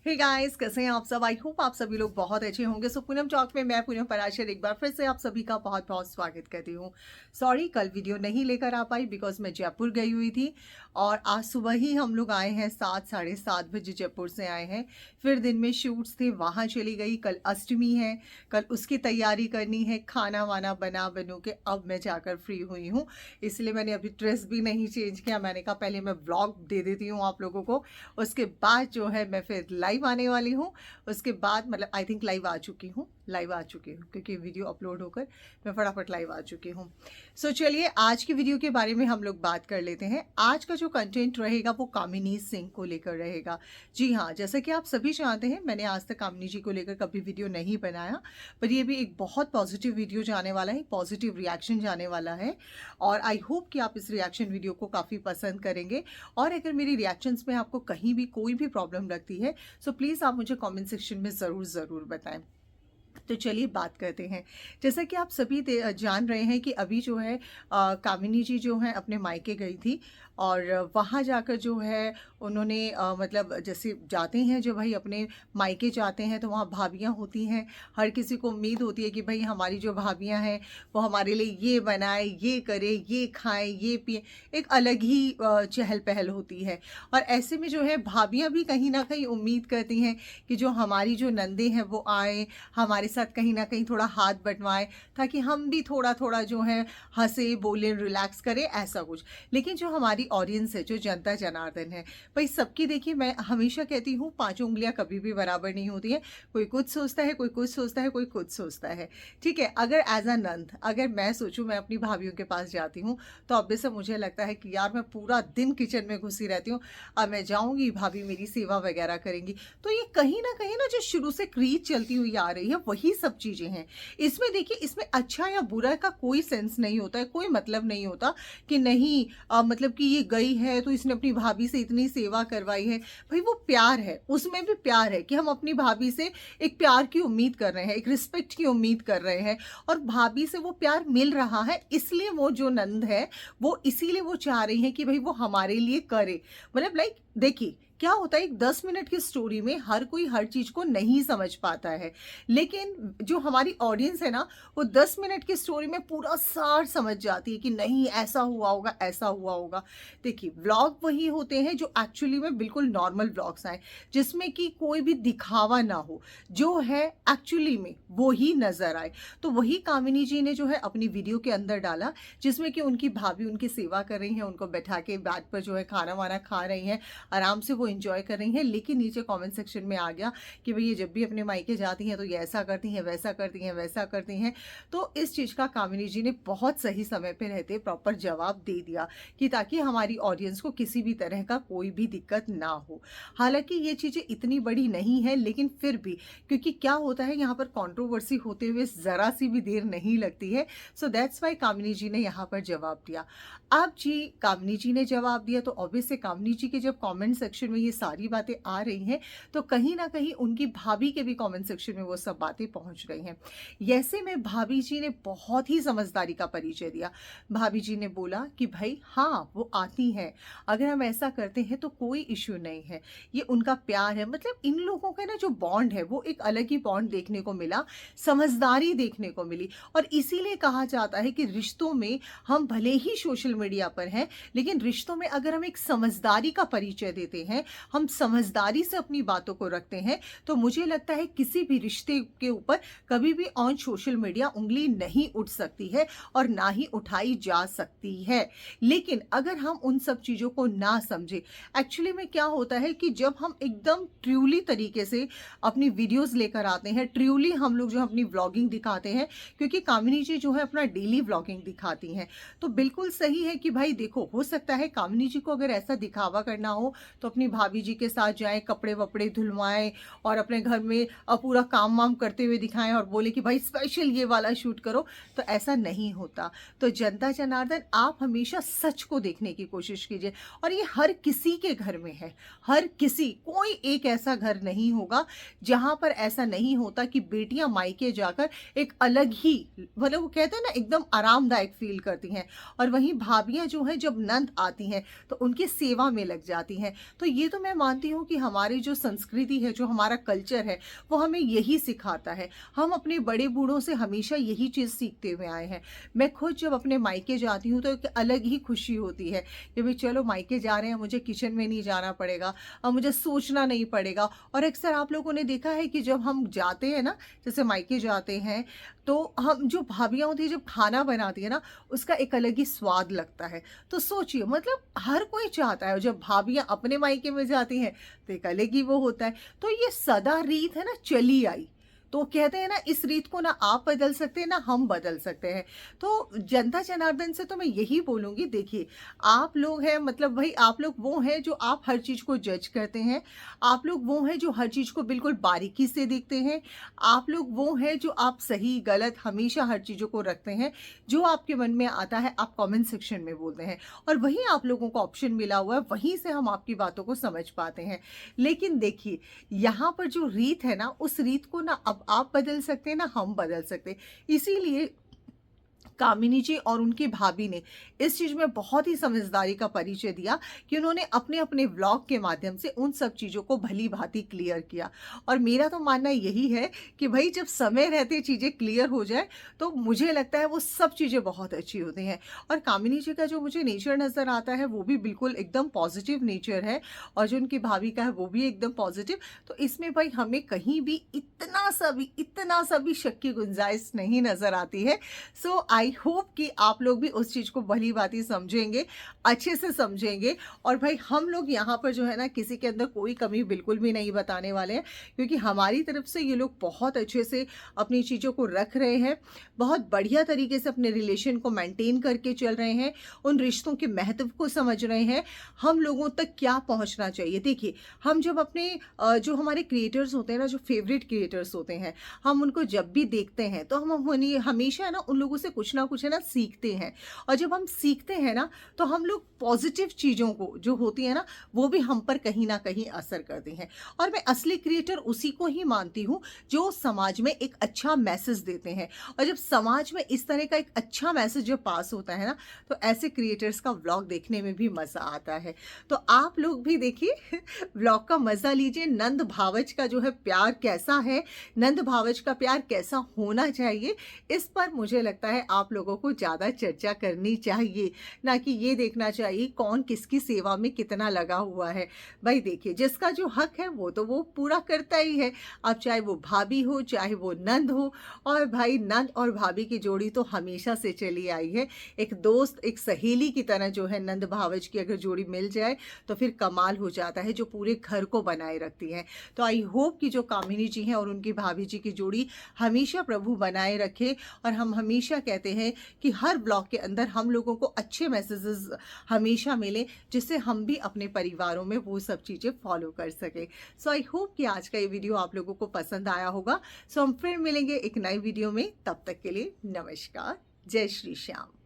Hey guys, कैसे हैं आप सब। आई होप आप सभी लोग बहुत अच्छे होंगे। सो पूनम टॉक में मैं पूनम पराशर एक बार फिर से आप सभी का बहुत बहुत स्वागत करती हूँ। सॉरी, कल वीडियो नहीं लेकर आ पाई बिकॉज मैं जयपुर गई हुई थी और आज सुबह ही हम लोग आए हैं। 7 साढ़े 7 बजे जयपुर से आए हैं। फिर दिन में शूट्स थे, वहाँ चली गई। कल अष्टमी है, कल उसकी तैयारी करनी है। खाना वाना बनू के अब मैं जाकर फ्री हुई हूँ, इसलिए मैंने अभी ड्रेस भी नहीं चेंज किया। मैंने कहा पहले मैं व्लॉग दे देती हूँ आप लोगों को, उसके बाद जो है मैं फिर लाइव आने वाली हूँ। उसके बाद मतलब आई थिंक लाइव आ चुकी हूँ क्योंकि वीडियो अपलोड होकर मैं फटाफट लाइव आ चुकी हूँ। सो चलिए आज की वीडियो के बारे में हम लोग बात कर लेते हैं। आज का जो कंटेंट रहेगा वो कामिनी सिंह को लेकर रहेगा। जी हाँ, जैसा कि आप सभी जानते हैं, मैंने आज तक कामिनी जी को लेकर कभी वीडियो नहीं बनाया, पर ये भी एक बहुत पॉजिटिव वीडियो जाने वाला है, पॉजिटिव रिएक्शन जाने वाला है। और आई होप कि आप इस रिएक्शन वीडियो को काफ़ी पसंद करेंगे। और अगर मेरी रिएक्शंस में आपको कहीं भी कोई भी प्रॉब्लम लगती है सो प्लीज़ आप मुझे कमेंट सेक्शन में ज़रूर बताएं। तो चलिए बात करते हैं। जैसा कि आप सभी जान रहे हैं कि अभी जो है कामिनी जी जो है अपने मायके गई थी और वहाँ जाकर जो है उन्होंने मतलब जैसे जाते हैं जो भाई अपने मायके जाते हैं तो वहाँ भाभियाँ होती हैं। हर किसी को उम्मीद होती है कि भाई हमारी जो भाभियाँ हैं वो हमारे लिए ये बनाए, ये करे, ये खाएं, ये पिए। एक अलग ही चहल पहल होती है। और ऐसे में जो है भाभियाँ भी कहीं ना कहीं उम्मीद करती हैं कि जो हमारी जो नंदे हैं वो आए, हमारे साथ कहीं ना कहीं थोड़ा हाथ बंटवाएं, ताकि हम भी थोड़ा थोड़ा जो है हंसे बोले, रिलैक्स करें, ऐसा कुछ। लेकिन जो हमारी ऑडियंस है, जो जनता जनार्दन है, भाई सबकी देखिए, मैं हमेशा कहती हूँ पांचों उंगलियां कभी भी बराबर नहीं होती है। कोई कुछ सोचता है, कोई कुछ सोचता है, कोई कुछ सोचता है। ठीक है, अगर एज अ नंद अगर मैं सोचूं मैं अपनी भाभीियों के पास जाती हूँ तो ऑब्वियसली मुझे लगता है कि यार मैं पूरा दिन किचन में घुसी रहती हूँ, अब मैं जाऊँगी भाभी मेरी सेवा वगैरह करेंगी। तो ये कहीं ना जो शुरू से क्रीज चलती हुई आ रही है वही सब चीज़ें हैं। इसमें देखिए, इसमें अच्छा या बुरा का कोई सेंस नहीं होता है, कोई मतलब नहीं होता कि नहीं मतलब कि ये गई है तो इसने अपनी भाभी से इतनी सेवा करवाई है। भाई वो प्यार है, उसमें भी प्यार है कि हम अपनी भाभी से एक प्यार की उम्मीद कर रहे हैं, एक रिस्पेक्ट की उम्मीद कर रहे हैं और भाभी से वो प्यार मिल रहा है, इसलिए वो जो नंद है वो इसीलिए वो चाह रही है कि भाई वो हमारे लिए करे। मतलब लाइक देखिए क्या होता है, एक 10 मिनट की स्टोरी में हर कोई हर चीज को नहीं समझ पाता है, लेकिन जो हमारी ऑडियंस है ना वो 10 मिनट की स्टोरी में पूरा सार समझ जाती है कि नहीं ऐसा हुआ होगा, ऐसा हुआ होगा। देखिए व्लॉग वही होते हैं जो एक्चुअली में बिल्कुल नॉर्मल व्लॉग्स आए, जिसमें कि कोई भी दिखावा ना हो, जो है एक्चुअली में वो ही नजर आए। तो वही कामिनी जी ने जो है अपनी वीडियो के अंदर डाला, जिसमें कि उनकी भाभी उनकी सेवा कर रही है, उनको बैठा के बैठ पर जो है खाना वाना खा रही हैं, आराम से वो एंजॉय कर रही हैं। लेकिन नीचे कमेंट सेक्शन में आ गया कि भाई ये जब भी अपने मायके जाती हैं तो ये ऐसा करती हैं, वैसा करती हैं, वैसा करती हैं। तो इस चीज़ का कामिनी जी ने बहुत सही समय पे रहते प्रॉपर जवाब दे दिया कि ताकि हमारी ऑडियंस को किसी भी तरह का कोई भी दिक्कत ना हो। हालांकि ये चीज़ें इतनी बड़ी नहीं है, लेकिन फिर भी क्योंकि क्या होता है यहाँ पर कंट्रोवर्सी होते हुए ज़रा सी भी देर नहीं लगती है। सो दैट्स वाई कामिनी जी ने यहाँ पर जवाब दिया। अब जी कामिनी जी ने जवाब दिया तो ऑब्वियसली कामिनी जी के जब कमेंट सेक्शन में ये सारी बातें आ रही हैं तो कहीं ना कहीं उनकी भाभी के भी कमेंट सेक्शन में वो सब बातें पहुंच रही हैं। ऐसे में भाभी जी ने बहुत ही समझदारी का परिचय दिया। भाभी जी ने बोला कि भाई हाँ वो आती हैं, अगर हम ऐसा करते हैं तो कोई इश्यू नहीं है, ये उनका प्यार है। मतलब इन लोगों का ना जो बॉन्ड है वो एक अलग ही बॉन्ड देखने को मिला, समझदारी देखने को मिली। और इसीलिए कहा जाता है कि रिश्तों में हम भले ही सोशल मीडिया पर हैं, लेकिन रिश्तों में अगर हम एक समझदारी का परिचय देते हैं, हम समझदारी से अपनी बातों को रखते हैं, तो मुझे लगता है किसी भी रिश्ते के ऊपर कभी भी ऑन सोशल मीडिया उंगली नहीं उठ सकती है और ना ही उठाई जा सकती है। लेकिन अगर हम उन सब चीज़ों को ना समझे, एक्चुअली में क्या होता है कि जब हम एकदम ट्रूली तरीके से अपनी वीडियोस लेकर आते हैं, ट्रूली हम लोग जो अपनी व्लॉगिंग दिखाते हैं, क्योंकि कामिनी जी जो है अपना डेली व्लॉगिंग दिखाती हैं, तो बिल्कुल सही है कि भाई देखो हो सकता है कामिनी जी को अगर ऐसा दिखावा करना हो तो अपनी भाभी जी के साथ जाएं, कपड़े वपड़े धुलवाएं और अपने घर में पूरा काम वाम करते हुए दिखाएं और बोले कि भाई स्पेशल ये वाला शूट करो, तो ऐसा नहीं होता। तो जनता जनार्दन आप हमेशा सच को देखने की कोशिश कीजिए। और ये हर किसी के घर में है, हर किसी, कोई एक ऐसा घर नहीं होगा जहां पर ऐसा नहीं होता कि बेटियां मायके जाकर एक अलग ही, मतलब वो कहते हैं ना एकदम आरामदायक फील करती हैं, और वहीं भाभियां जो है जब नंद आती हैं तो उनकी सेवा में लग जाती हैं। तो ये ये तो मैं मानती हूँ कि हमारी जो संस्कृति है, जो हमारा कल्चर है, वो हमें यही सिखाता है। हम अपने बड़े बूढ़ों से हमेशा यही चीज़ सीखते हुए आए हैं। मैं खुद जब अपने मायके जाती हूँ तो एक अलग ही खुशी होती है कि भाई चलो मायके जा रहे हैं, मुझे किचन में नहीं जाना पड़ेगा, अब मुझे सोचना नहीं पड़ेगा। और अक्सर आप लोगों ने देखा है कि जब हम जाते हैं ना, जैसे मायके जाते हैं, तो हम जो भाभियाँ होती हैं जब खाना बनाती है ना, उसका एक अलग ही स्वाद लगता है। तो सोचिए, मतलब हर कोई चाहता है जब भाभियाँ अपने मायके में जाती हैं तो एक अलग ही वो होता है। तो ये सदा रीत है ना, चली आई। तो कहते हैं ना, इस रीत को ना आप बदल सकते हैं ना हम बदल सकते हैं। तो जनता जनार्दन से तो मैं यही बोलूँगी, देखिए आप लोग हैं, मतलब भाई आप लोग वो हैं जो आप हर चीज़ को जज करते हैं। आप लोग वो हैं जो हर चीज़ को बिल्कुल बारीकी से देखते हैं। आप लोग वो हैं जो आप सही गलत हमेशा हर चीज़ों को रखते हैं। जो आपके मन में आता है आप कमेंट सेक्शन में बोलते हैं, और वहीं आप लोगों को ऑप्शन मिला हुआ है, वहीं से हम आपकी बातों को समझ पाते हैं। लेकिन देखिए, यहाँ पर जो रीत है ना, उस रीत को ना अब आप बदल सकते हैं ना हम बदल सकते हैं। इसीलिए कामिनी जी और उनकी भाभी ने इस चीज़ में बहुत ही समझदारी का परिचय दिया कि उन्होंने अपने अपने व्लॉग के माध्यम से उन सब चीज़ों को भली भांति क्लियर किया। और मेरा तो मानना यही है कि भाई जब समय रहते चीज़ें क्लियर हो जाए तो मुझे लगता है वो सब चीज़ें बहुत अच्छी होती हैं। और कामिनी जी का जो मुझे नेचर नज़र आता है वो भी बिल्कुल एकदम पॉजिटिव नेचर है, और जो उनकी भाभी का है वो भी एकदम पॉजिटिव। तो इसमें भाई हमें कहीं भी इतना सा भी शक की गुंजाइश नहीं नज़र आती है। सो आई होप कि आप लोग भी उस चीज़ को भली भांति समझेंगे, अच्छे से समझेंगे। और भाई हम लोग यहाँ पर जो है ना, किसी के अंदर कोई कमी बिल्कुल भी नहीं बताने वाले हैं, क्योंकि हमारी तरफ से ये लोग बहुत अच्छे से अपनी चीज़ों को रख रहे हैं, बहुत बढ़िया तरीके से अपने रिलेशन को मेंटेन करके चल रहे हैं, उन रिश्तों के महत्व को समझ रहे हैं, हम लोगों तक क्या पहुँचना चाहिए। देखिए, हम जब अपने जो हमारे क्रिएटर्स होते हैं ना, जो फेवरेट क्रिएटर्स होते हैं, हम उनको जब भी देखते हैं तो हम हमेशा ना उन लोगों से कुछ ना कुछ है ना सीखते हैं। और जब हम सीखते हैं ना, तो हम लोग पॉजिटिव चीज़ों को जो होती है ना, वो भी हम पर कहीं ना कहीं असर करते हैं। और मैं असली क्रिएटर उसी को ही मानती हूँ जो समाज में एक अच्छा मैसेज देते हैं। और जब समाज में इस तरह का एक अच्छा मैसेज जब पास होता है ना, तो ऐसे क्रिएटर्स का व्लॉग देखने में भी मज़ा आता है। तो आप लोग भी देखिए, व्लॉग का मज़ा लीजिए। नंद भावच का जो है प्यार कैसा है, नंद भावच का प्यार कैसा होना चाहिए, इस पर मुझे लगता है आप लोगों को ज़्यादा चर्चा करनी चाहिए, ना कि ये देखना चाहिए कौन किसकी सेवा में कितना लगा हुआ है। भाई देखिए, जिसका जो हक है वो तो वो पूरा करता ही है। अब चाहे वो भाभी हो, चाहे वो नंद हो। और भाई नंद और भाभी की जोड़ी तो हमेशा से चली आई है। एक दोस्त, एक सहेली की तरह जो है नंद भावच की अगर जोड़ी मिल जाए तो फिर कमाल हो जाता है, जो पूरे घर को बनाए रखती है। तो आई होप कि जो कामिनी जी हैं और उनकी भाभी जी की जोड़ी हमेशा प्रभु बनाए रखे। और हम हमेशा कहते हैं कि हर ब्लॉग के अंदर हम लोगों को अच्छे मैसेजेस हमेशा मिले, जिससे हम भी अपने परिवारों में वो सब चीज़ें फॉलो कर सके। सो आई होप कि आज का ये वीडियो आप लोगों को पसंद आया होगा। सो हम फिर मिलेंगे एक नई वीडियो में, तब तक के लिए नमस्कार, जय श्री श्याम।